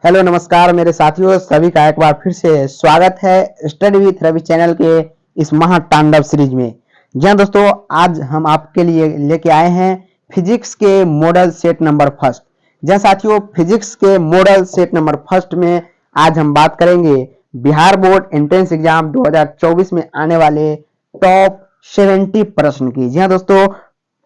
Hello नमस्कार मेरे साथियों, सभी का एक बार फिर से स्वागत है स्टडी विथ रवि चैनल के इस महातांडव सीरीज में। जी हाँ दोस्तों, आज हम आपके लिए लेके आए हैं फिजिक्स के मॉडल सेट नंबर फर्स्ट। जी हाँ साथियों, फिजिक्स के मॉडल सेट नंबर फर्स्ट में आज हम बात करेंगे बिहार बोर्ड एंट्रेंस एग्जाम 2024 में आने वाले टॉप 70 प्रश्न की। जी हाँ दोस्तों,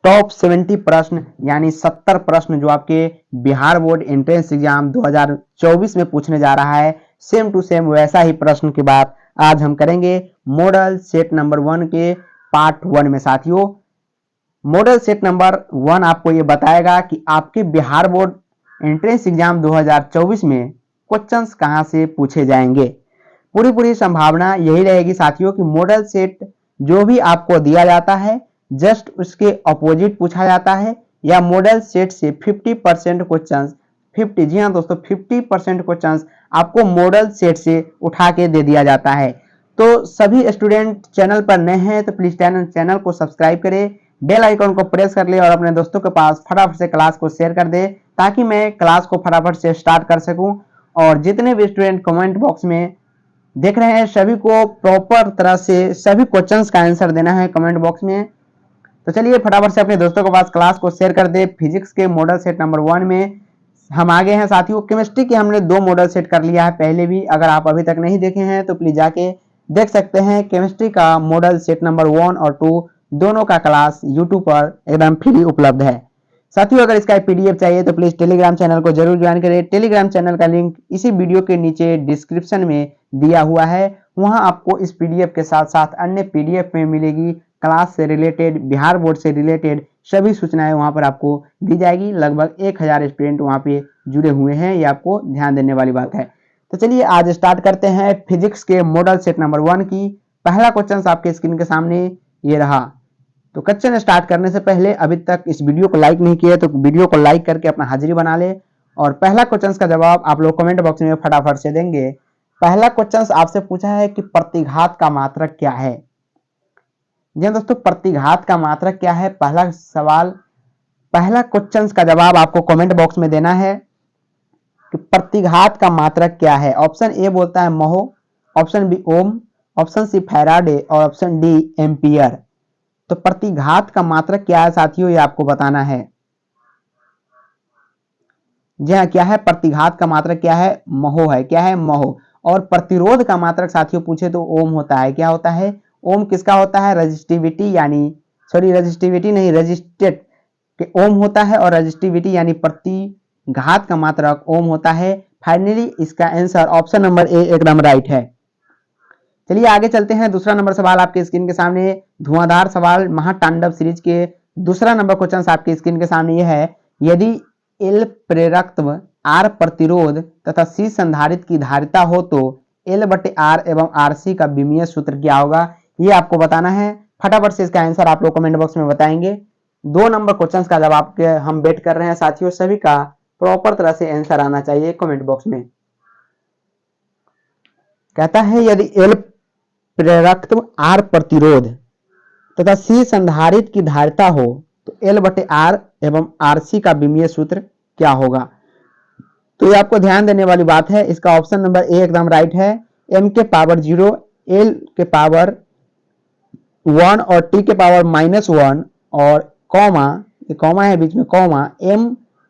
टॉप 70 प्रश्न यानी 70 प्रश्न जो आपके बिहार बोर्ड एंट्रेंस एग्जाम 2024 में पूछने जा रहा है, सेम टू सेम वैसा ही प्रश्न की बात आज हम करेंगे मॉडल सेट नंबर 1 के पार्ट 1 में। साथियों, मॉडल सेट नंबर 1 आपको ये बताएगा कि आपके बिहार बोर्ड एंट्रेंस एग्जाम 2024 में क्वेश्चंस कहां से पूछे जाएंगे। पूरी संभावना यही रहेगी साथियों कि मॉडल सेट जो भी आपको दिया जाता है जस्ट उसके अपोजिट पूछा जाता है, या मॉडल सेट से 50% क्वेश्चंस 50 जी हाँ दोस्तों 50% क्वेश्चंस आपको मॉडल सेट से उठा के दे दिया जाता है। तो सभी स्टूडेंट चैनल पर नए हैं तो प्लीज चैनल को सब्सक्राइब करें, बेल आइकन को प्रेस कर ले और अपने दोस्तों के पास फटाफट से क्लास को शेयर कर दे ताकि मैं क्लास को फटाफट से स्टार्ट कर सकूं। और जितने भी स्टूडेंट कमेंट बॉक्स में देख रहे हैं सभी को प्रॉपर तरह से सभी क्वेश्चंस का आंसर देना है कमेंट बॉक्स में। तो चलिए फटाफट से अपने दोस्तों के पास क्लास को शेयर कर दे। फिजिक्स के मॉडल सेट नंबर 1 में हम आगे हैं साथियों। केमिस्ट्री के हमने 2 मॉडल सेट कर लिया है पहले भी, अगर आप अभी तक नहीं देखे हैं तो प्लीज जाके देख सकते हैं। केमिस्ट्री का मॉडल सेट नंबर 1 और 2 दोनों का क्लास यूट्यूब पर एकदम फ्री उपलब्ध है। साथियों, अगर इसका पीडीएफ चाहिए तो प्लीज टेलीग्राम चैनल को जरूर ज्वाइन करें। टेलीग्राम चैनल का लिंक इसी वीडियो के नीचे डिस्क्रिप्शन में दिया हुआ है, वहां आपको इस पीडीएफ के साथ साथ अन्य पीडीएफ में मिलेगी क्लास से रिलेटेड, बिहार बोर्ड से रिलेटेड सभी सूचनाएं वहां पर आपको दी जाएगी। लगभग 1000 स्टूडेंट वहां पे जुड़े हुए हैं, ये आपको ध्यान देने वाली बात है। तो चलिए आज स्टार्ट करते हैं फिजिक्स के मॉडल सेट नंबर 1 की। पहला क्वेश्चन आपके स्क्रीन के सामने ये रहा। तो क्वेश्चन स्टार्ट करने से पहले अभी तक इस वीडियो को लाइक नहीं किया तो वीडियो को लाइक करके अपना हाजिरी बना ले। और पहला क्वेश्चन का जवाब आप लोग कमेंट बॉक्स में फटाफट से देंगे। पहला क्वेश्चन आपसे पूछा है कि प्रतिघात का मात्रक क्या है। जी दोस्तों, प्रतिघात का मात्रक क्या है, पहला सवाल, पहला क्वेश्चन का जवाब आपको कमेंट बॉक्स में देना है कि प्रतिघात का मात्रक क्या है। ऑप्शन ए बोलता है महो, ऑप्शन बी ओम, ऑप्शन सी फैराडे और ऑप्शन डी एम्पियर। तो प्रतिघात का मात्रक क्या है साथियों, ये आपको बताना है। जी हाँ, क्या है प्रतिघात का मात्रक, क्या है महो है, क्या है महो। और प्रतिरोध का मात्रक साथियों पूछे तो ओम होता है। क्या होता है, ओम किसका होता है, रजिस्टिविटी यानी सॉरी रजिस्टिविटी नहीं रजिस्टेड के ओम होता है, और रजिस्टिविटी यानी प्रतिघात का मात्रक ओम होता है। फाइनली इसका आंसर ऑप्शन नंबर ए एकदम राइट है। चलिए आगे चलते हैं। दूसरा नंबर सवाल आपके स्क्रीन के सामने, धुआंधार सवाल महातांडव सीरीज के दूसरा नंबर क्वेश्चन आपके स्क्रीन के सामने यह है, यदि एल प्रेरकत्व, आर प्रतिरोध तथा सी संधारित की धारिता हो तो एल बटे आर एवं आर सी का विमीय सूत्र क्या होगा, ये आपको बताना है। फटाफट से इसका आंसर आप लोग कमेंट बॉक्स में बताएंगे। 2 नंबर क्वेश्चन का जवाब के हम वेट कर रहे हैं साथियों, सभी का प्रॉपर तरह से आंसर आना चाहिए कमेंट बॉक्स में। कहता है यदि एल प्रेरकत्व, आर प्रतिरोध तथा सी संधारित की धारिता हो तो एल बटे आर एवं आर सी का विमीय सूत्र क्या होगा। तो ये आपको ध्यान देने वाली बात है, इसका ऑप्शन नंबर ए एकदम राइट है। एम के पावर 0, एल के पावर 1 और टी के पावर -1 और कॉमा है बीच में कॉमा एम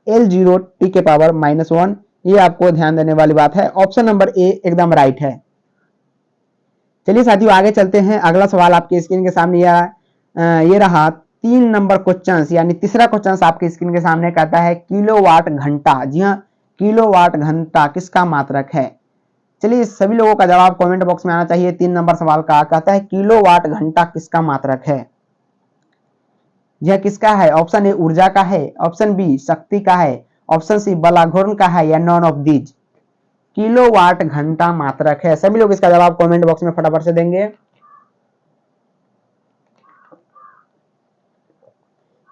एल 0 टी के पावर -1, ये आपको ध्यान देने वाली बात है। ऑप्शन नंबर ए एकदम राइट है। चलिए साथियों आगे चलते हैं। अगला सवाल आपके स्क्रीन के सामने ये रहा 3 नंबर क्वेश्चन, यानी तीसरा क्वेश्चन आपके स्क्रीन के सामने कहता है किलोवाट घंटा। जी हाँ, किलोवाट घंटा किसका मात्रक है। चलिए सभी लोगों का जवाब कमेंट बॉक्स में आना चाहिए। 3 नंबर सवाल का कहता है किलोवाट घंटा किसका मात्रक है। यह किसका है, ऑप्शन ए ऊर्जा का है, ऑप्शन बी शक्ति का है, ऑप्शन सी बलाघूर्ण का है, या नॉन ऑफ दीज। किलोवाट घंटा मात्रक है, सभी लोग इसका जवाब कमेंट बॉक्स में फटाफट से देंगे।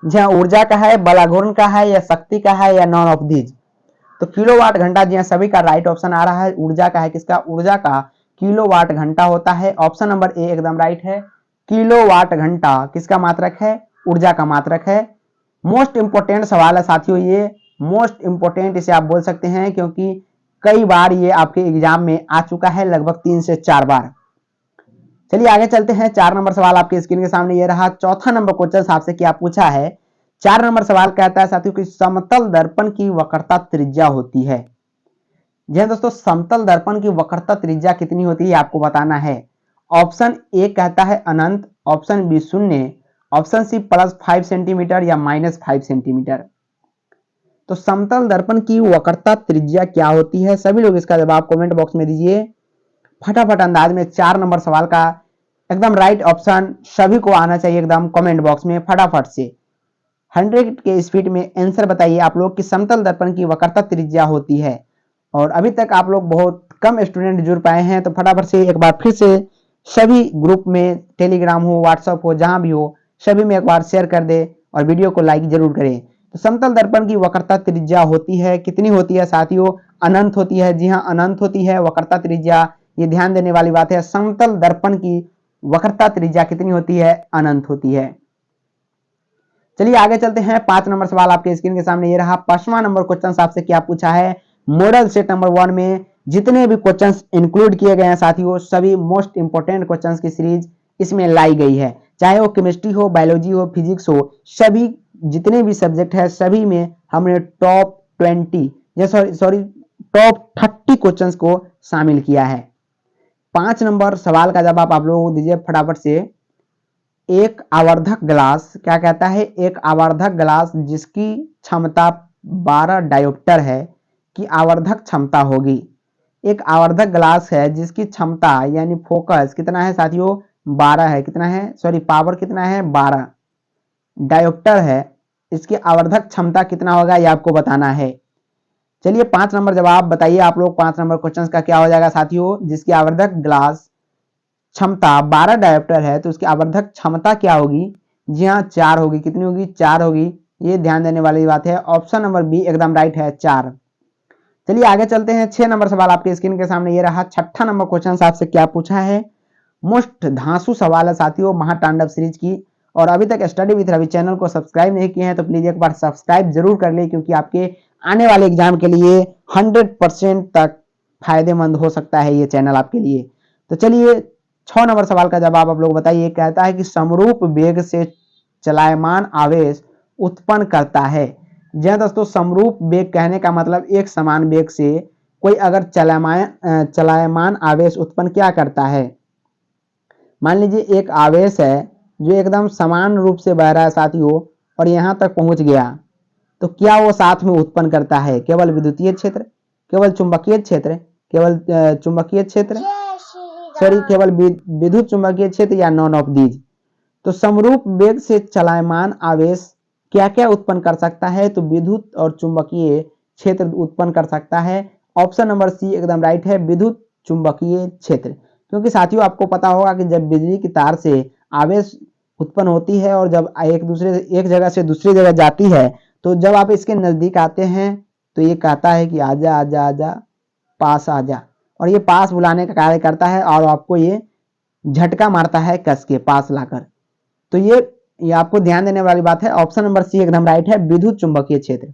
जहां ऊर्जा का है, बलाघूर्ण का है, या शक्ति का है, या नॉन ऑफ दीज। तो किलोवाट घंटा जी सभी का राइट ऑप्शन आ रहा है, ऊर्जा का है। किसका, ऊर्जा का किलोवाट घंटा होता है। ऑप्शन नंबर ए एकदम राइट है। किलोवाट घंटा किसका मात्रक है, ऊर्जा का मात्रक है। मोस्ट इंपोर्टेंट सवाल है साथियों, ये मोस्ट इंपोर्टेंट इसे आप बोल सकते हैं, क्योंकि कई बार ये आपके एग्जाम में आ चुका है, लगभग 3 से 4 बार। चलिए आगे चलते हैं। 4 नंबर सवाल आपके स्क्रीन के सामने ये रहा। चौथा नंबर क्वेश्चन आपसे क्या पूछा है। 4 नंबर सवाल कहता है साथियों कि समतल दर्पण की वक्रता त्रिज्या होती है। जी हाँ दोस्तों, समतल दर्पण की वक्रता त्रिज्या कितनी होती है आपको बताना है। ऑप्शन ए कहता है अनंत, ऑप्शन बी शून्य, ऑप्शन सी +5 सेंटीमीटर या -5 सेंटीमीटर। तो समतल दर्पण की वक्रता त्रिज्या क्या होती है, सभी लोग इसका जवाब कमेंट बॉक्स में दीजिए फटाफट अंदाज में। 4 नंबर सवाल का एकदम राइट ऑप्शन सभी को आना चाहिए एकदम कमेंट बॉक्स में फटाफट से। 100 के स्पीड में आंसर बताइए आप लोग कि समतल दर्पण की वक्रता त्रिज्या होती है। और अभी तक आप लोग बहुत कम स्टूडेंट जुड़ पाए हैं, तो फटाफट से एक बार फिर से सभी ग्रुप में, टेलीग्राम हो, व्हाट्सएप हो, जहां भी हो, सभी में एक बार शेयर कर दे और वीडियो को लाइक जरूर करें। तो समतल दर्पण की वक्रता त्रिज्या होती है, कितनी होती है साथियों, अनंत होती है। जी हाँ, अनंत होती है वक्रता त्रिज्या। ये ध्यान देने वाली बात है, समतल दर्पण की वक्रता त्रिज्या कितनी होती है, अनंत होती है। चलिए आगे चलते हैं। 5 नंबर सवाल आपके स्क्रीन के सामने ये रहा। 5वां नंबर क्वेश्चन आपसे क्या पूछा है। मॉडल सेट नंबर 1 में जितने भी क्वेश्चंस इंक्लूड किए गए हैं साथियों, सभी मोस्ट इंपोर्टेंट क्वेश्चंस की सीरीज इसमें लाई गई है। चाहे वो केमिस्ट्री हो, बायोलॉजी हो, फिजिक्स हो, सभी जितने भी सब्जेक्ट है सभी में हमने टॉप 20 या सॉरी टॉप 30 क्वेश्चंस को शामिल किया है। 5 नंबर सवाल का जवाब आप लोगों को दीजिए फटाफट से। एक आवर्धक ग्लास क्या कहता है, एक आवर्धक ग्लास जिसकी क्षमता 12 डायोप्टर है की आवर्धक क्षमता होगी। एक आवर्धक ग्लास है जिसकी क्षमता यानी फोकस कितना है साथियों, 12 है। कितना है, सॉरी पावर कितना है, 12 डायोप्टर है। इसकी आवर्धक क्षमता कितना होगा ये आपको बताना है। चलिए 5 नंबर जवाब बताइए आप लोग। 5 नंबर क्वेश्चन का क्या हो जाएगा साथियों, जिसकी आवर्धक ग्लास क्षमता 12 डायोप्टर है तो उसकी आवर्धक क्षमता क्या होगी। जी हाँ, 4 होगी। कितनी होगी, 4 होगी। ये ध्यान देने वाली बात है। ऑप्शन नंबर बी एकदम राइट है, 4। चलिए आगे चलते हैं। 6 नंबर सवाल आपके स्क्रीन के सामने ये रहा। 6ठा नंबर क्वेश्चन आपसे क्या पूछा है। मोस्ट धांसू सवाल है साथियों महातांडव सीरीज की। और अभी तक स्टडी विद रवि चैनल को सब्सक्राइब नहीं किए हैं तो प्लीज एक बार सब्सक्राइब जरूर कर ले, क्योंकि आपके आने वाले एग्जाम के लिए 100% तक फायदेमंद हो सकता है ये चैनल आपके लिए। तो चलिए 6 नंबर सवाल का जवाब आप लोग बताइए। कहता है कि समरूप वेग से चलायमान आवेश उत्पन्न करता है। जी हाँ दोस्तों, समरूप वेग कहने का मतलब एक समान वेग से कोई अगर चलायमान आवेश उत्पन्न क्या करता है। मान लीजिए एक आवेश है जो एकदम समान रूप से बह रहा है साथियों और यहाँ तक पहुंच गया, तो क्या वो साथ में उत्पन्न करता है, केवल विद्युतीय क्षेत्र, केवल चुंबकीय क्षेत्र, केवल चुंबकीय क्षेत्र, सॉरी केवल विद्युत चुंबकीय क्षेत्र, या नॉन ऑफ दीज। तो समरूप वेग से चलायमान आवेश क्या क्या उत्पन्न कर सकता है, तो विद्युत और चुंबकीय क्षेत्र उत्पन्न कर सकता है। ऑप्शन नंबर सी एकदम राइट है, विद्युत चुंबकीय क्षेत्र। क्योंकि साथियों आपको पता होगा कि जब बिजली की तार से आवेश उत्पन्न होती है और जब एक जगह से दूसरी जगह जाती है, तो जब आप इसके नजदीक आते हैं तो ये कहता है कि आजा आजा आजा, पास आजा, और ये पास बुलाने का कार्य करता है और आपको ये झटका मारता है कस के पास लाकर। तो ये आपको ध्यान देने वाली बात है। ऑप्शन नंबर सी एकदम राइट है, विद्युत चुंबकीय क्षेत्र।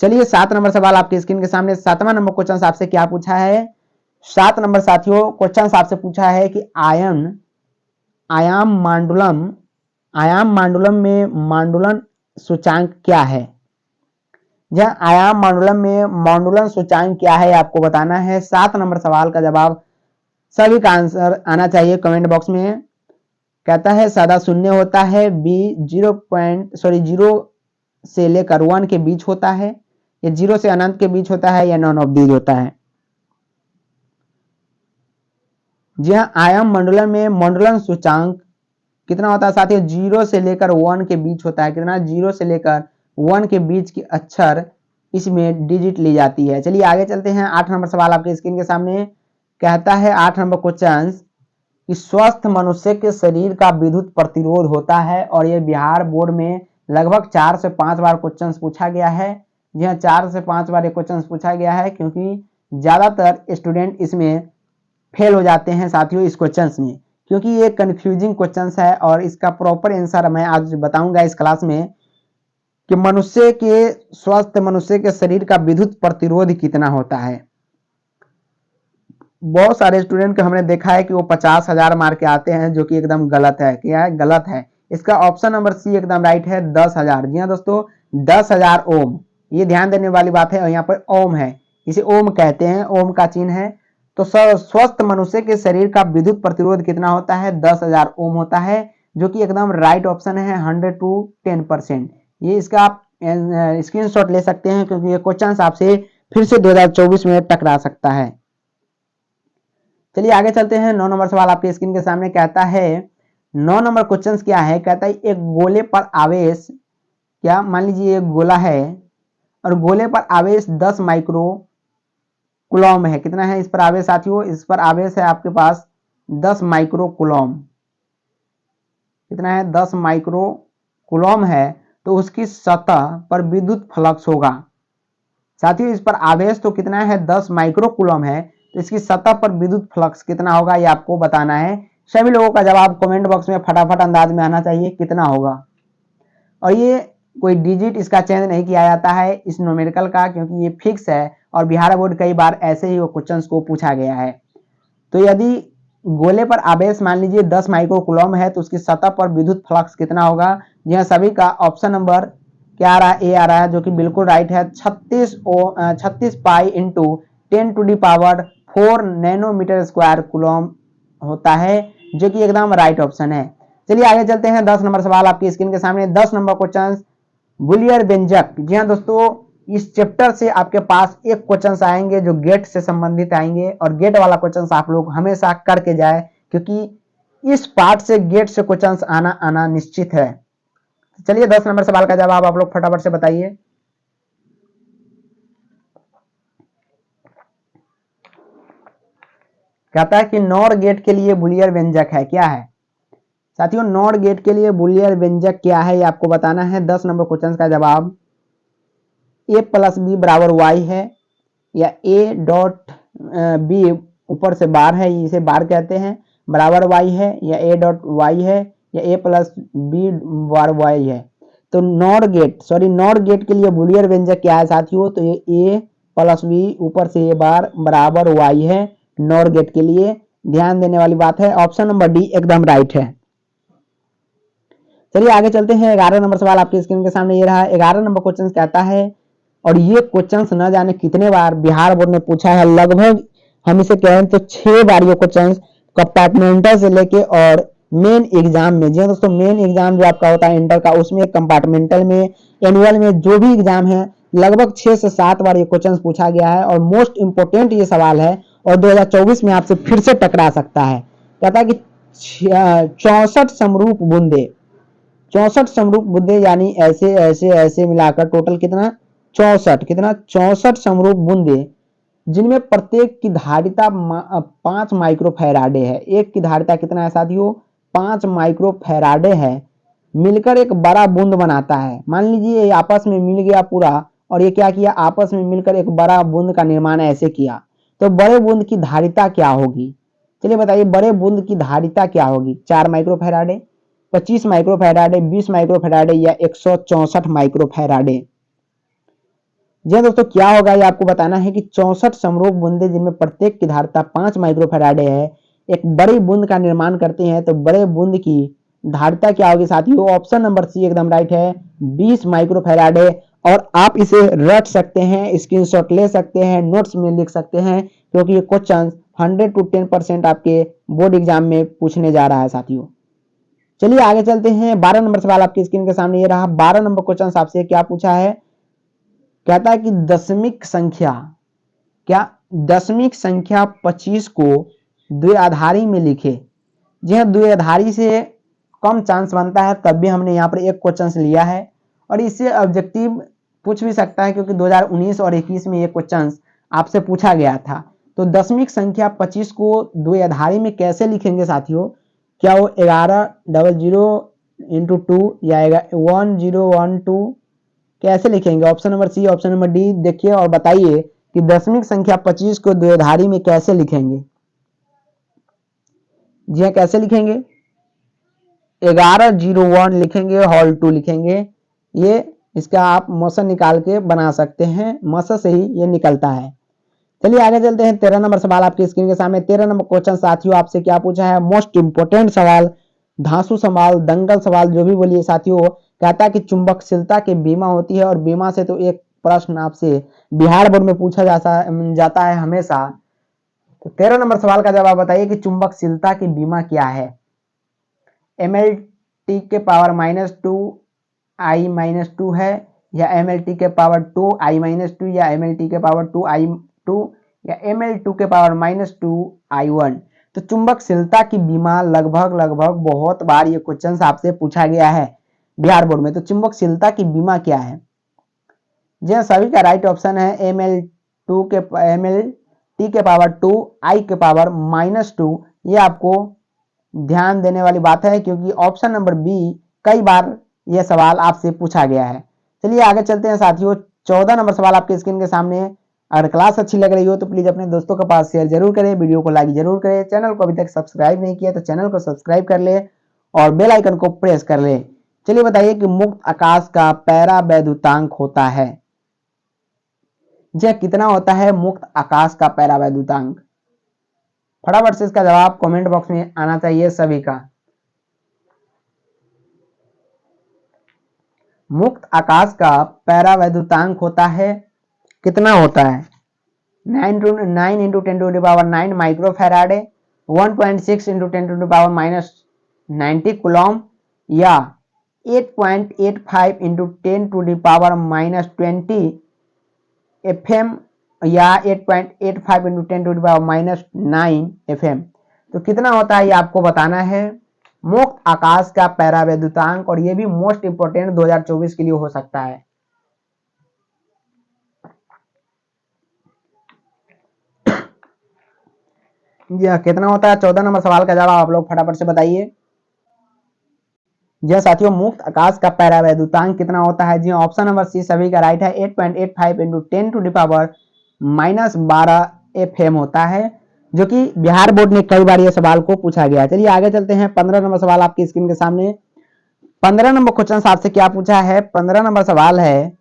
चलिए 7 नंबर सवाल आपके स्क्रीन के सामने। 7वां नंबर क्वेश्चन आपसे क्या पूछा है। 7 नंबर साथियों क्वेश्चन आपसे पूछा है कि आयाम मांडुलम में मांडुलन सूचांक क्या है। जहां आयाम मांडुलम में मांडुलन सूचांक क्या है आपको बताना है। 7 नंबर सवाल का जवाब सभी का आंसर आना चाहिए कमेंट बॉक्स में। कहता है सदा शून्य होता है, बी 0 से लेकर 1 के बीच होता है, या 0 से अनंत के बीच होता है, या नॉन ऑफ दीज होता है। जी हाँ, आयाम मंडलन में मंडलन सूचांक कितना होता है साथियों, 0 से लेकर 1 के बीच होता है। कितना, 0 से लेकर 1 के बीच की अक्षर इसमें डिजिट ली जाती है। चलिए आगे चलते हैं। 8 नंबर सवाल आपके स्क्रीन के सामने। कहता है 8 नंबर क्वेश्चन कि स्वस्थ मनुष्य के शरीर का विद्युत प्रतिरोध होता है, और ये बिहार बोर्ड में लगभग 4 से 5 बार क्वेश्चन पूछा गया है। जी हाँ, 4 से 5 बार ये क्वेश्चन पूछा गया है, क्योंकि ज्यादातर स्टूडेंट इसमें फेल हो जाते हैं साथियों इस क्वेश्चन में, क्योंकि ये कंफ्यूजिंग क्वेश्चन है और इसका प्रॉपर आंसर मैं आज बताऊंगा इस क्लास में। कि स्वस्थ मनुष्य के शरीर का विद्युत प्रतिरोध कितना होता है। बहुत सारे स्टूडेंट को हमने देखा है कि वो 50,000 मार के आते हैं, जो कि एकदम गलत है। क्या है? गलत है। इसका ऑप्शन नंबर सी एकदम राइट है, 10,000। जी हाँ दोस्तों, 10,000 ओम। ये ध्यान देने वाली बात है। और यहाँ पर ओम है, इसे ओम कहते हैं, ओम का चिन्ह है। तो स्वस्थ मनुष्य के शरीर का विद्युत प्रतिरोध कितना होता है? 10,000 ओम होता है, जो कि एकदम राइट ऑप्शन है, 100 to 10%। ये इसका आप स्क्रीनशॉट ले सकते हैं, क्योंकि ये क्वेश्चन आपसे फिर से 2024 में टकरा सकता है। चलिए आगे चलते हैं। 9 नंबर सवाल आपके स्क्रीन के सामने कहता है, 9 नंबर क्वेश्चन क्या है? कहता है एक गोले पर आवेश, क्या मान लीजिए एक गोला है और गोले पर आवेश 10 माइक्रो कुलॉम है। कितना है इस पर आवेश साथियों? इस पर आवेश है आपके पास 10 माइक्रो कुलॉम। कितना है? 10 माइक्रो कुलॉम है। तो उसकी सतह पर विद्युत फ्लक्स होगा। साथियों इस पर आवेश तो कितना है? 10 माइक्रो कुलॉम है। तो इसकी सतह पर विद्युत फ्लक्स कितना होगा, ये आपको बताना है। सभी लोगों का जवाब कमेंट बॉक्स में फटाफट अंदाज में आना चाहिए, कितना होगा। और ये कोई डिजिट इसका चेंज नहीं किया जाता है इस न्यूमेरिकल का, क्योंकि ये फिक्स है और बिहार बोर्ड कई बार ऐसे ही वो क्वेश्चंस को पूछा गया है। तो यदि गोले पर आवेश मान लीजिए 10 माइक्रो कुलॉम है, तो उसकी सतह पर विद्युत फ्लक्स कितना होगा? यह सभी का ऑप्शन नंबर क्या आ रहा है? ए आ रहा है, जो कि बिल्कुल राइट है। 36 pi into 10 to the power 4 nanometre square coulomb होता है, जो कि एकदम राइट ऑप्शन है। चलिए आगे चलते हैं। 10 नंबर सवाल आपकी स्क्रीन के सामने। 10 नंबर क्वेश्चन बुलियर व्यंजक। जी हाँ दोस्तों, इस चैप्टर से आपके पास एक क्वेश्चन आएंगे जो गेट से संबंधित आएंगे, और गेट वाला क्वेश्चन आप लोग हमेशा करके जाए, क्योंकि इस पार्ट से गेट से क्वेश्चन आना निश्चित है। चलिए 10 नंबर सवाल का जवाब आप लोग फटाफट से बताइए। कहता है कि नॉर गेट के लिए बुलियर व्यंजक है, क्या है साथियों? नॉर गेट के लिए बुलियर व्यंजक क्या है, ये आपको बताना है। 10 नंबर क्वेश्चन का जवाब ए प्लस बी बराबर वाई है, या ए डॉट बी ऊपर से बार है, इसे बार कहते हैं, बराबर वाई है, या ए डॉट वाई है, या ए प्लस बी बार वाई है। तो नॉर गेट के लिए बुलियर व्यंजक क्या है साथियों? तो ये ए प्लस बी ऊपर से ए बार बराबर वाई है, नॉर गेट के लिए। ध्यान देने वाली बात है, ऑप्शन नंबर डी एकदम राइट है। चलिए आगे चलते हैं। 11 नंबर सवाल आपके स्क्रीन के सामने ये रहा। 11 नंबर क्वेश्चन कहता है, और ये क्वेश्चन न जाने कितने बार बिहार बोर्ड ने पूछा है, लगभग हम इसे कहें तो 6 बार ये क्वेश्चन कंपार्टमेंटल से लेके और मेन एग्जाम में, जी दोस्तों मेन एग्जाम जो आपका होता है इंटर का, उसमें कंपार्टमेंटल में, एनुअल में, जो भी एग्जाम है, लगभग 6 से 7 बार ये क्वेश्चन पूछा गया है। और मोस्ट इंपोर्टेंट ये सवाल है, और 2024 में आपसे फिर से टकरा सकता है। कहता है कि 64 समरूप बूंदे, 64 समरूप बूंदे यानी ऐसे ऐसे ऐसे मिलाकर टोटल कितना? 64। कितना? 64 समरूप बूंदे, जिनमें प्रत्येक की धारिता 5 माइक्रोफैराडे है। एक की धारिता कितना है साथियों? 5 माइक्रोफैराडे है, मिलकर एक बड़ा बूंद बनाता है। मान लीजिए ये आपस में मिल गया पूरा, और ये क्या किया? आपस में मिलकर एक बड़ा बूंद का निर्माण ऐसे किया। तो बड़े बूंद की धारिता क्या होगी? चलिए बताइए, बड़े बूंद की धारिता क्या होगी? 4 माइक्रोफैराडे, 25 माइक्रोफैराडे, 20 माइक्रोफैराडे, या 164 माइक्रोफैराडे? जी दोस्तों, क्या होगा ये आपको बताना है कि 64 समरूप बूंदे, जिनमें प्रत्येक की धारिता 5 माइक्रोफैराडे है, एक बड़ी बूंद का निर्माण करते हैं। तो बड़े बूंद की धारिता क्या होगी साथियों? ऑप्शन नंबर सी एकदम राइट है, 20 माइक्रोफैराडे। और आप इसे रट सकते हैं, स्क्रीनशॉट ले सकते हैं, नोट्स में लिख सकते हैं, क्योंकि ये क्वेश्चन 100 to 10% आपके बोर्ड एग्जाम में पूछने जा रहा है साथियों। चलिए आगे चलते हैं। 12 नंबर सवाल आपकी स्क्रीन के सामने ये रहा। 12 नंबर क्वेश्चन आपसे क्या पूछा है? कहता है कि दशमिक संख्या, क्या दशमिक संख्या 25 को द्विआधारी में लिखे। जी हाँ, द्विआधारी से कम चांस बनता है, तब भी हमने यहाँ पर एक क्वेश्चन लिया है, और इससे ऑब्जेक्टिव पूछ भी सकता है, क्योंकि 2019 और 21 में ये क्वेश्चन आपसे पूछा गया था। तो दशमिक संख्या 25 को द्विआधारी में कैसे लिखेंगे साथियों? क्या वो 1100 इंटू 2 या 1012 कैसे लिखेंगे? Option number C, option number D देखिए और बताइए कि दशमिक संख्या 25 को द्विआधारी में कैसे लिखेंगे। जी हाँ, कैसे लिखेंगे? 1101 लिखेंगे, होल 2 लिखेंगे। ये इसका आप मोशन निकाल के बना सकते हैं, मोशन से ही ये निकलता है। चलिए आगे चलते हैं। 13 नंबर सवाल आपकी स्क्रीन के सामने। 13 नंबर क्वेश्चन साथियों आपसे क्या पूछा है, मोस्ट इंपोर्टेंट सवाल, धांसू सवाल, दंगल सवाल, जो भी बोलिए साथियों। कहता है कि चुंबकशीलता की बीमा होती है, और बीमा से तो एक प्रश्न आपसे बिहार बोर्ड में पूछा जाता है हमेशा। तो 13 नंबर सवाल का जवाब बताइए कि चुंबकशीलता की बीमा क्या है। MLT के पावर -2 I-2 है, या MLT के पावर 2 I-2, या MLT के पावर 2 I-2, या ML2 के पावर -2 I-1। तो चुंबकशीलता की बीमा लगभग बहुत बार ये क्वेश्चन आपसे पूछा गया है बिहार बोर्ड में। तो चुंबकशीलता की बीमा क्या है? जी हाँ, सभी का राइट ऑप्शन है MLT के पावर 2 I के पावर -2। ये आपको ध्यान देने वाली बात है, क्योंकि ऑप्शन नंबर बी कई बार यह सवाल आपसे पूछा गया है। चलिए आगे चलते हैं साथियों। 14 नंबर सवाल आपके स्क्रीन के सामने। अगर क्लास अच्छी लग रही हो तो प्लीज अपने दोस्तों के पास शेयर जरूर करें, वीडियो को लाइक जरूर करें, चैनल को अभी तक सब्सक्राइब नहीं किया तो चैनल को सब्सक्राइब कर ले और बेल आइकन को प्रेस कर ले। चलिए बताइए कि मुक्त आकाश का पैरावैद्युतांक होता है। जी कितना होता है मुक्त आकाश का पैरावैद्युतांक? फटाफट से इसका जवाब कमेंट बॉक्स में आना चाहिए सभी का। मुक्त आकाश का पैरावैद्युतांक होता है, कितना होता है? 9 इंटू 10⁻9 माइक्रोफैराड, 1.6 इंटू 10⁻90 कूलम, या 8.85 इंटू 10⁻20 FM, या 8.85 इंटू 10⁻9 FM। तो कितना होता है ये आपको बताना है मुक्त आकाश का पैरावैद्युतांक, और ये भी मोस्ट इंपोर्टेंट 2024 के लिए हो सकता है। यह कितना होता है? 14 नंबर सवाल का जवाब आप लोग फटाफट से बताइए। जी साथियों, मुक्त आकाश का पैरावैद्युतांक कितना होता है? जी ऑप्शन नंबर सी सभी का राइट है। 8.85 इंटू 10⁻12 FM होता है, जो कि बिहार बोर्ड ने कई बार ये सवाल को पूछा गया। चलिए आगे चलते हैं। 15 नंबर सवाल आपकी स्क्रीन के सामने। 15 नंबर क्वेश्चन आपसे क्या पूछा है? 15 नंबर सवाल है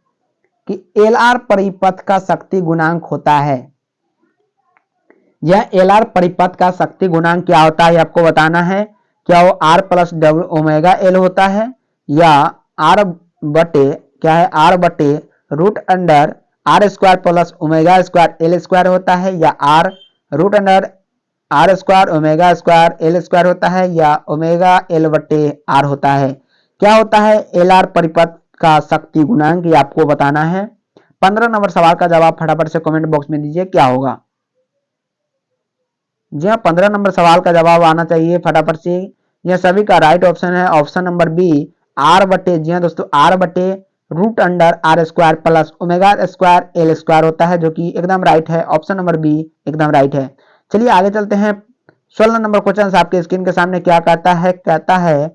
कि LR परिपथ का शक्ति गुणांक होता है। यह LR परिपथ का शक्ति गुणांक क्या होता है आपको बताना है। क्या वो R plus W omega L होता है, या R बटे क्या है R बटे root under R square plus omega square L square होता है, या R root under R square omega square L square होता है, या ओमेगा L बटे R होता है। क्या होता है LR परिपथ का शक्ति गुणांक, ये आपको बताना है। 15 नंबर सवाल का जवाब फटाफट से कमेंट बॉक्स में दीजिए, क्या होगा? जी हाँ, 15 नंबर सवाल का जवाब आना चाहिए फटाफट से। यह सभी का राइट ऑप्शन है, ऑप्शन नंबर बी R बटे, जी हाँ दोस्तों, R बटे root under R square plus omega square L square होता है, जो कि एकदम राइट है। ऑप्शन नंबर बी एकदम राइट है। चलिए आगे चलते हैं। 16 नंबर क्वेश्चन आपके स्क्रीन के सामने क्या कहता है? कहता है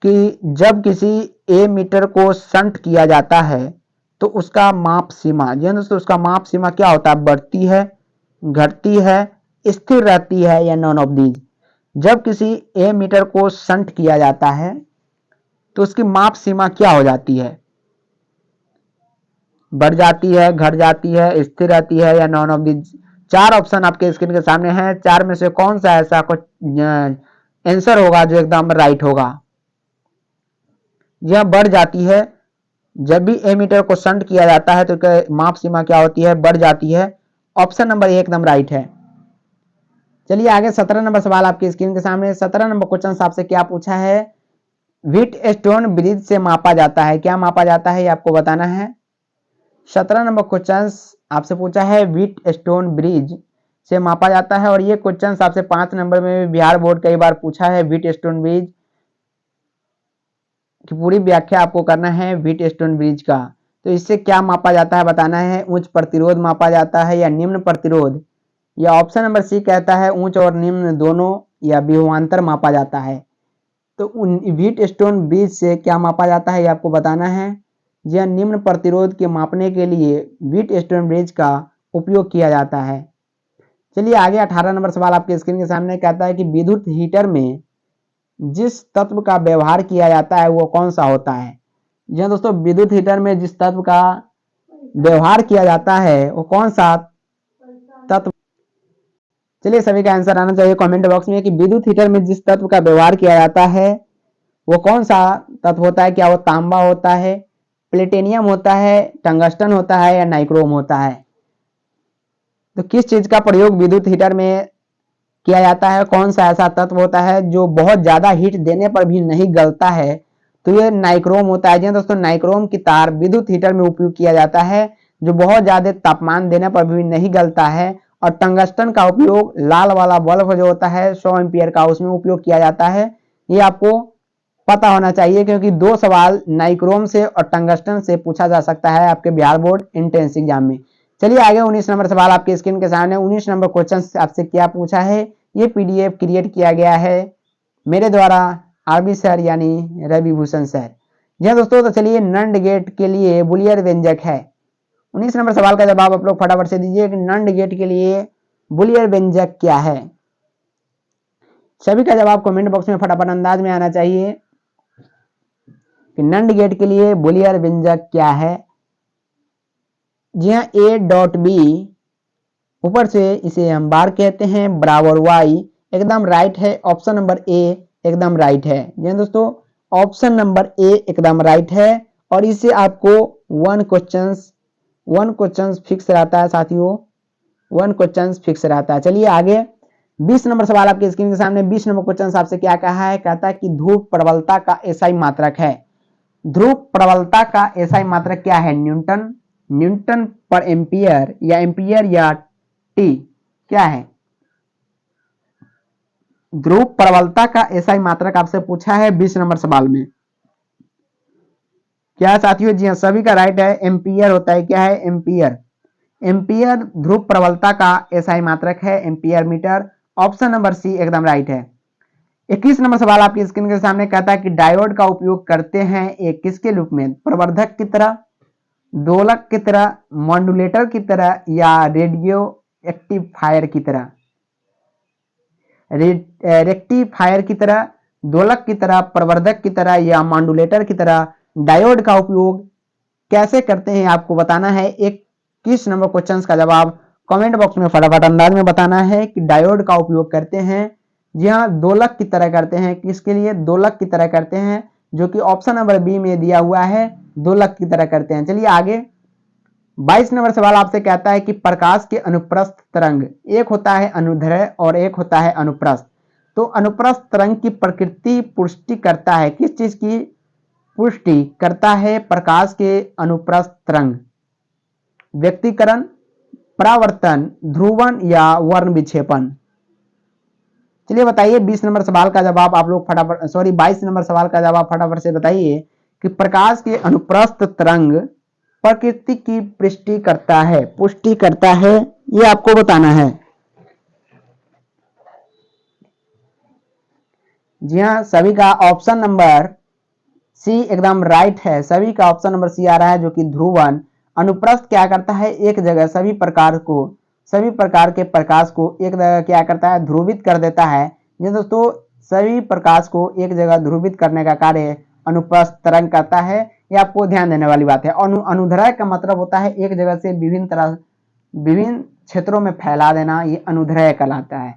कि जब किसी ए मीटर को शंट किया जाता है तो उसका माप सीमा, जी हाँ दोस्तों, उसका माप सीमा क्या होता है? बढ़ती है, घटती है, स्थिर रहती है, या नॉन ऑफ दीज। जब किसी ए मीटर को शंट किया जाता है तो उसकी माप सीमा क्या हो जाती है? बढ़ जाती है, घट जाती है, स्थिर रहती है, या नॉन ऑफ दीज। 4 ऑप्शन आपके स्क्रीन के सामने हैं। 4 में से कौन सा ऐसा कुछ आंसर होगा जो एकदम राइट होगा? यह बढ़ जाती है। जब भी ए मीटर को शंट किया जाता है तो माप सीमा क्या होती है? बढ़ जाती है। ऑप्शन नंबर ए एकदम राइट है। चलिए आगे 17 नंबर सवाल आपकी स्क्रीन के सामने। 17 नंबर क्वेश्चन आपसे क्या पूछा है? व्हीट स्टोन ब्रिज से मापा जाता है, क्या मापा जाता है ये आपको बताना है। 17 नंबर क्वेश्चन आपसे पूछा है व्हीट स्टोन ब्रिज से मापा जाता है, और ये क्वेश्चन आपसे 5 नंबर में भी बिहार बोर्ड कई बार पूछा है। व्हीट स्टोन ब्रिज की पूरी व्याख्या आपको करना है व्हीट स्टोन ब्रिज का। तो इससे क्या मापा जाता है बताना है। उच्च प्रतिरोध मापा जाता है, या निम्न प्रतिरोध, या ऑप्शन नंबर सी कहता है उच्च और निम्न दोनों, या विभवांतर मापा जाता है। तो व्हीट स्टोन ब्रिज से क्या मापा जाता है ये आपको बताना है। यह निम्न प्रतिरोध के मापने के लिए व्हीट स्टोन ब्रिज का उपयोग किया जाता है। चलिए आगे 18 नंबर सवाल आपके स्क्रीन के सामने कहता है कि विद्युत हीटर में जिस तत्व का व्यवहार किया जाता है वो कौन सा होता है। जी हाँ दोस्तों, विद्युत हीटर में जिस तत्व का व्यवहार किया जाता है वो कौन सा तत्व। चलिए सभी का आंसर आना चाहिए कमेंट बॉक्स में कि विद्युत हीटर में जिस तत्व का व्यवहार किया जाता है वो कौन सा तत्व होता है। क्या वो तांबा होता है, प्लेटिनियम होता है, टंगस्टन होता है या नाइक्रोम होता है। तो किस चीज का प्रयोग विद्युत हीटर में किया जाता है, कौन सा ऐसा तत्व होता है जो बहुत ज्यादा हीट देने पर भी नहीं गलता है। तो ये नाइक्रोम होता है। जी दोस्तों, नाइक्रोम की तार विद्युत हीटर में उपयोग किया जाता है जो बहुत ज्यादा तापमान देने पर भी नहीं गलता है। और टंगस्टन का उपयोग लाल वाला बल्ब जो होता है 100 एम्पियर का, उसमें उपयोग किया जाता है। ये आपको पता होना चाहिए क्योंकि 2 सवाल नाइक्रोम से और टंगस्टन से पूछा जा सकता है आपके बिहार बोर्ड एंट्रेंस एग्जाम में। चलिए आगे 19 नंबर सवाल आपके स्क्रीन के सामने। 19 नंबर क्वेश्चन आपसे क्या पूछा है, ये पीडीएफ क्रिएट किया गया है मेरे द्वारा, आरबी सर यानी रवि भूषण सर। जी दोस्तों, तो चलिए नंड गेट के लिए बुलियर व्यंजक है। 19 नंबर सवाल का जवाब आप लोग फटाफट से दीजिए कि नंड गेट के लिए बुलियर व्यंजक क्या है। सभी का जवाब कमेंट बॉक्स में फटाफट अंदाज में आना चाहिए कि नंड गेट के लिए बुलियर व्यंजक क्या है। जी हाँ, ए डॉट बी ऊपर से इसे हम बार कहते हैं बराबर वाई, एकदम राइट है। ऑप्शन नंबर ए एकदम राइट है। जी दोस्तों, ऑप्शन नंबर ए एकदम राइट है। और इससे आपको वन क्वेश्चन फिक्स रहता है साथियों, वन क्वेश्चन फिक्स रहता है। चलिए आगे 20 नंबर सवाल आपके स्क्रीन के सामने। 20 नंबर क्वेश्चन आपसे क्या कहा है, कहता है कि ध्रुव प्रबलता का एसआई मात्रक है। ध्रुव प्रबलता का एसआई मात्रक क्या है, न्यूटन, न्यूटन पर एम्पियर या एम्पियर या टी, क्या है। ध्रुव प्रबलता का एसआई मात्रक आपसे पूछा है 20 नंबर सवाल में। क्या साथियों, जी हाँ सभी का राइट है, एम्पियर होता है। क्या है, एम्पियर। एम्पियर ध्रुव प्रबलता का एसआई मात्रक है, ampere metre. Option number C एकदम राइट है। 21 नंबर सवाल आपकी स्क्रीन के सामने कहता है कि डायोड का उपयोग करते हैं एक किसके रूप में, प्रवर्धक की तरह, दोलक की तरह, मॉड्यूलेटर की तरह या रेडियो एक्टिफायर की तरह। रेक्टिफायर की तरह, दोलक की तरह, प्रवर्धक की तरह या मॉड्यूलेटर की तरह डायोड का उपयोग कैसे करते हैं आपको बताना है। 21 नंबर क्वेश्चन का जवाब कमेंट बॉक्स में फटाफट अंदाज में बताना है कि डायोड का उपयोग करते हैं। जी हाँ, दोलक की तरह करते हैं। किसके लिए, दोलक की तरह करते हैं, जो कि ऑप्शन नंबर बी में दिया हुआ है, दोलक की तरह करते हैं। चलिए आगे 22 नंबर सवाल आपसे कहता है कि प्रकाश के अनुप्रस्थ तरंग, एक होता है अनुदैर्ध्य और एक होता है अनुप्रस्थ। तो अनुप्रस्थ तरंग की प्रकृति पुष्टि करता है, किस चीज की पुष्टि करता है, प्रकाश के अनुप्रस्थ तरंग, व्यक्तीकरण, परावर्तन, ध्रुवन या वर्ण विक्षेपण। चलिए बताइए 20 नंबर सवाल का जवाब आप लोग फटाफट, 22 नंबर सवाल का जवाब फटाफट से बताइए कि प्रकाश के अनुप्रस्थ तरंग प्रकृति की पुष्टि करता है, ये आपको बताना है। जी हाँ, सभी का ऑप्शन नंबर सी एकदम राइट है। सभी का ऑप्शन नंबर सी आ रहा है, जो कि ध्रुवन। अनुप्रस्थ क्या करता है, एक जगह सभी प्रकार के प्रकाश को एक जगह क्या करता है, ध्रुवित कर देता है। ये दोस्तों, सभी प्रकाश को एक जगह ध्रुवित करने का कार्य अनुप्रस्थ तरंग करता है। ये आपको ध्यान देने वाली बात है। अनुदैर्ध्य का मतलब होता है एक जगह से विभिन्न क्षेत्रों में फैला देना, ये अनुदैर्ध्य कहलाता है।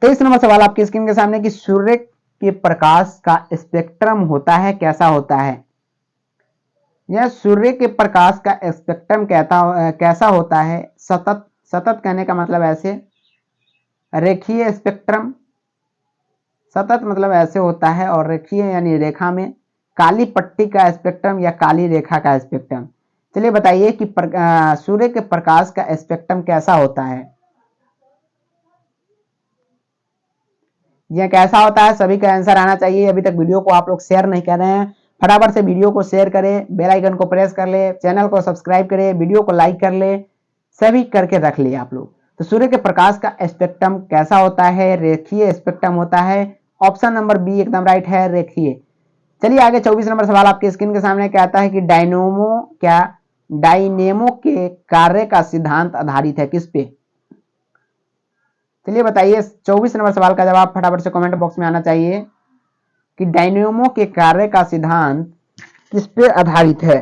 23 नंबर सवाल आपकी स्क्रीन के सामने कि सूर्य के प्रकाश का स्पेक्ट्रम होता है, कैसा होता है। यह सूर्य के प्रकाश का स्पेक्ट्रम कैसा होता है, सतत। सतत कहने का मतलब ऐसे, रेखीय स्पेक्ट्रम, सतत मतलब ऐसे होता है, और रेखीय यानी रेखा में, काली पट्टी का स्पेक्ट्रम या काली रेखा का स्पेक्ट्रम। चलिए बताइए कि सूर्य के प्रकाश का स्पेक्ट्रम कैसा होता है। यह कैसा होता है, सभी का आंसर आना चाहिए। अभी तक वीडियो को आप लोग शेयर नहीं कर रहे हैं, फटाफट से वीडियो को शेयर करें, बेल आइकन को प्रेस कर ले, चैनल को सब्सक्राइब करें, वीडियो को लाइक कर ले, सभी करके रख लिए आप लोग। तो सूर्य के प्रकाश का स्पेक्ट्रम कैसा होता है, रेखीय स्पेक्ट्रम होता है। ऑप्शन नंबर बी एकदम राइट है, रेखीय। चलिए आगे 24 नंबर सवाल आपके स्क्रीन के सामने कहता है कि डायनेमो के कार्य का सिद्धांत आधारित है किस पे। चलिए बताइए 24 नंबर सवाल का जवाब फटाफट से कमेंट बॉक्स में आना चाहिए कि डायनेमो के कार्य का सिद्धांत किस पे आधारित है?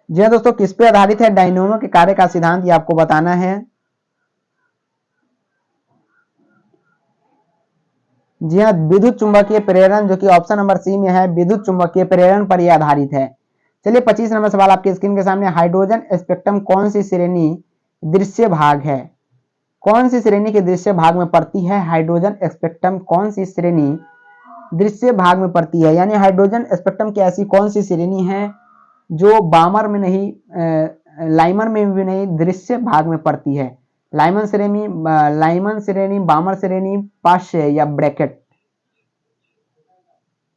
जी हाँ दोस्तों, किस पे आधारित है? डायनेमो के कार्य का सिद्धांत, ये आपको बताना है। जी हाँ, विद्युत चुंबकीय प्रेरण, जो कि ऑप्शन नंबर सी में है, विद्युत चुंबकीय प्रेरण पर यह आधारित है। चलिए 25 नंबर सवाल आपके स्क्रीन के सामने, हाइड्रोजन स्पेक्ट्रम कौन सी श्रेणी दृश्य भाग है? कौन सी श्रेणी के दृश्य भाग में पड़ती है? हाइड्रोजन स्पेक्ट्रम कौन सी श्रेणी दृश्य भाग में पड़ती है? यानी हाइड्रोजन स्पेक्ट्रम की ऐसी कौन सी श्रेणी है जो बामर में नहीं, लाइमर में भी नहीं, दृश्य भाग में पड़ती है? लाइमन श्रेणी, बामर श्रेणी, पार्श्व या ब्रैकेट?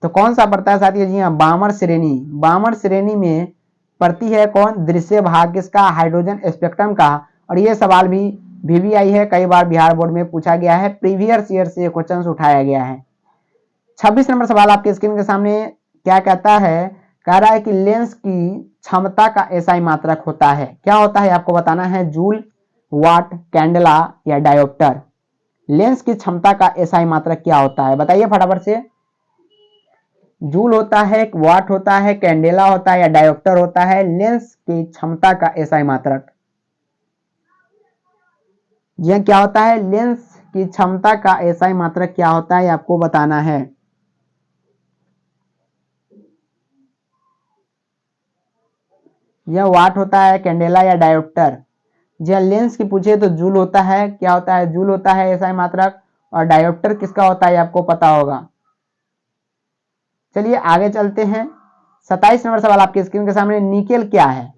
तो कौन सा पड़ता है साथियों? जी हाँ, बामर श्रेणी। बामर श्रेणी में पड़ती है कौन? दृश्य भाग किसका? हाइड्रोजन स्पेक्ट्रम का। और ये सवाल भी VVI है, कई बार बिहार बोर्ड में पूछा गया है, प्रीवियस ईयर से क्वेश्चन उठाया गया है। 26 नंबर सवाल आपके स्क्रीन के सामने क्या कहता है? कह रहा है कि लेंस की क्षमता का एसआई मात्रक होता है। क्या होता है आपको बताना है? जूल, वाट, कैंडेला या डायोप्टर? लेंस की क्षमता का एसआई मात्रक क्या होता है? बताइए फटाफट से। जूल होता है, वाट होता है, कैंडेला होता है या डायोप्टर होता है? लेंस की क्षमता का एसआई मात्रक यह क्या होता है? लेंस की क्षमता का एसआई मात्रक क्या होता है आपको बताना है। यह वाट होता है, कैंडेला या डायोप्टर? जब लेंस की पूछे तो जूल होता है। क्या होता है? जूल होता है एसआई मात्रक। और डायोप्टर किसका होता है आपको पता होगा। चलिए आगे चलते हैं। 27 नंबर सवाल आपके स्क्रीन के सामने, निकेल क्या है?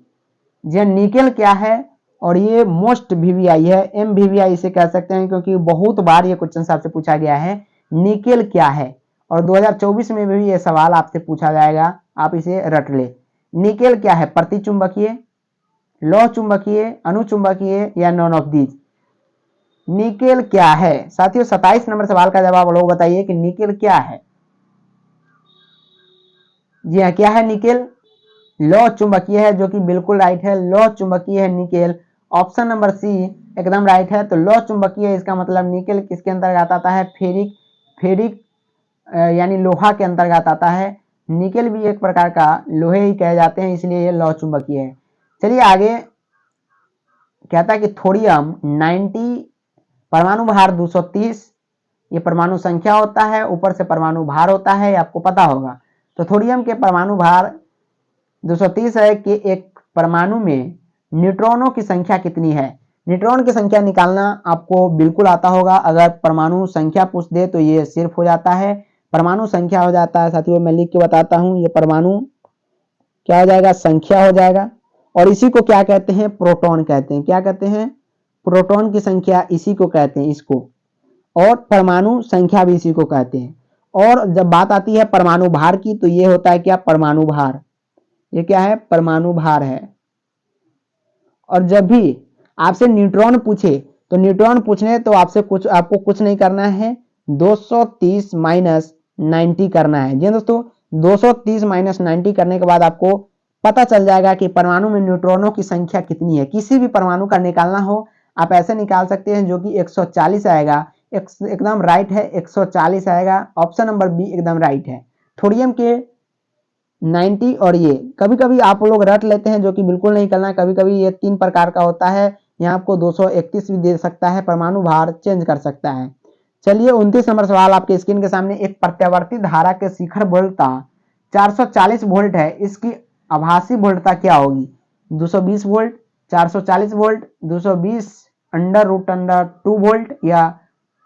जी निकेल क्या है? और ये मोस्ट VVI है, MVVI इसे कह सकते हैं, क्योंकि बहुत बार ये क्वेश्चन आपसे पूछा गया है। निकेल क्या है? और 2024 में भी ये सवाल आपसे पूछा जाएगा, आप इसे रट ले। निकेल क्या है? प्रतिचुंबकीय, लौह चुंबकीय, अनुचुंबकीय या नॉन ऑफ दीज? निकेल क्या है साथियों? 27 नंबर सवाल का जवाब लोग बताइए कि निकेल क्या है। जी हाँ, क्या है निकेल? लौह चुंबकीय है, जो कि बिल्कुल राइट है। लौह चुंबकीय है निकेल, ऑप्शन नंबर सी एकदम राइट है। तो लौह चुंबकीय, इसका मतलब निकेल किसके अंतर्गत आता है? फेरिक यानी लोहा के अंतर्गत आता है। निकेल भी एक प्रकार का लोहे ही कहे जाते हैं, इसलिए ये लौह चुंबकीय है। चलिए आगे कहता है कि थोरियम 90, परमाणु भार 230, ये परमाणु संख्या होता है, ऊपर से परमाणु भार होता है, आपको पता होगा। तो थोरियम के परमाणु भार 230 है कि एक परमाणु में न्यूट्रॉनों की संख्या कितनी है? न्यूट्रॉन की संख्या निकालना आपको बिल्कुल आता होगा। अगर परमाणु संख्या पूछ दे तो ये सिर्फ हो जाता है, परमाणु संख्या हो जाता है साथियों। मैं लिख के बताता हूं, ये परमाणु क्या हो जाएगा? संख्या हो जाएगा। और इसी को क्या कहते हैं? प्रोटॉन कहते हैं। क्या कहते हैं? प्रोटॉन की संख्या इसी को कहते हैं, इसको। और परमाणु संख्या भी इसी को कहते हैं। और जब बात आती है परमाणु भार की, तो ये होता है क्या? परमाणु भार। ये क्या है? परमाणु भार है। और जब भी आपसे न्यूट्रॉन पूछे, तो न्यूट्रॉन पूछने तो आपको कुछ नहीं करना है, 230 माइनस 90 करना है। जी दोस्तों, 230 माइनस 90 करने के बाद आपको पता चल जाएगा कि परमाणु में न्यूट्रॉनों की संख्या कितनी है। किसी भी परमाणु का निकालना हो आप ऐसे निकाल सकते हैं, जो कि 140 आएगा। एकदम राइट है, 140 आएगा। ऑप्शन नंबर बी एकदम राइट है। थोरियम के 90 और ये कभी कभी आप लोग रट लेते हैं, जो कि बिल्कुल नहीं करना। कभी कभी ये 3 प्रकार का होता है, यहाँ आपको 231 भी दे सकता है, परमाणु भार चेंज कर सकता है। चलिए 29 नंबर सवाल आपके स्क्रीन के सामने, एक प्रत्यावर्ती धारा के शिखर वोल्टता 440 वोल्ट है, इसकी आभासी वोल्टता क्या होगी? 220 वोल्ट, 440 वोल्ट, 220 √2 वोल्ट या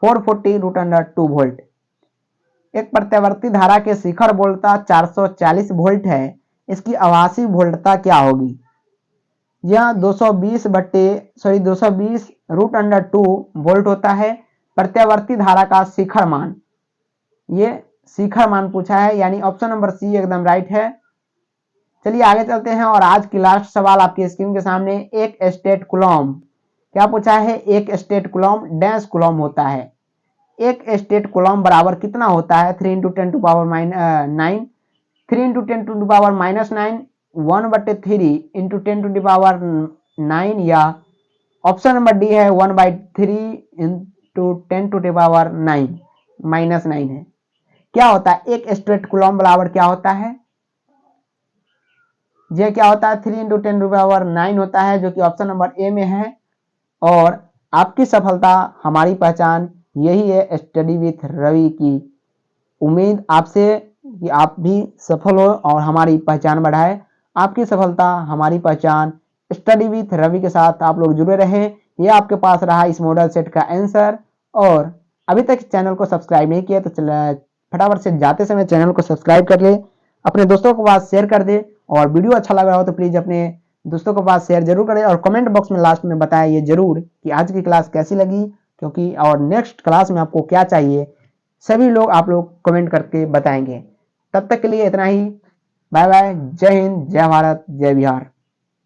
440 √2 वोल्ट? एक प्रत्यावर्ती धारा के शिखर वोल्टता 440 वोल्ट है, इसकी आभासी वोल्टता क्या होगी? यह 220 √2 वोल्ट होता है प्रत्यावर्ती धारा का शिखर मान। ये शिखर मान पूछा है, यानी ऑप्शन नंबर सी एकदम राइट है। चलिए आगे चलते हैं और आज की लास्ट सवाल आपकी स्क्रीन के सामने, एक स्टेट कूलॉम। क्या पूछा है? एक स्टेट कूलॉम डैश कूलॉम होता है। एक स्टेट कूलॉम बराबर कितना होता है? 3 × 10⁻⁹ 3 × 10⁻⁹ 1/3 × 10⁻⁹ या ऑप्शन नंबर डी है 1/3 टू 10 टू द पावर 9 -9 है। क्या होता है एक स्ट्रेट कूलम्ब बराबर क्या होता है, ये क्या होता है 3 × 10 टू द पावर 9 होता है, जो कि ऑप्शन नंबर ए में है। और आपकी सफलता हमारी पहचान, यही है स्टडी विथ रवि की उम्मीद आपसे कि आप भी सफल हो और हमारी पहचान बढ़ाए। आपकी सफलता हमारी पहचान, स्टडी विथ रवि के साथ आप लोग जुड़े रहे। ये आपके पास रहा इस मॉडल सेट का आंसर। और अभी तक चैनल को सब्सक्राइब नहीं किया तो फटाफट से जाते समय चैनल को सब्सक्राइब कर ले, अपने दोस्तों के पास शेयर कर दे, और वीडियो अच्छा लग रहा हो तो प्लीज अपने दोस्तों के पास शेयर जरूर करें, और कमेंट बॉक्स में लास्ट में बताएं ये जरूर कि आज की क्लास कैसी लगी, क्योंकि और नेक्स्ट क्लास में आपको क्या चाहिए सभी लोग आप लोग कमेंट करके बताएंगे। तब तक के लिए इतना ही। बाय बाय, जय हिंद, जय भारत, जय बिहार।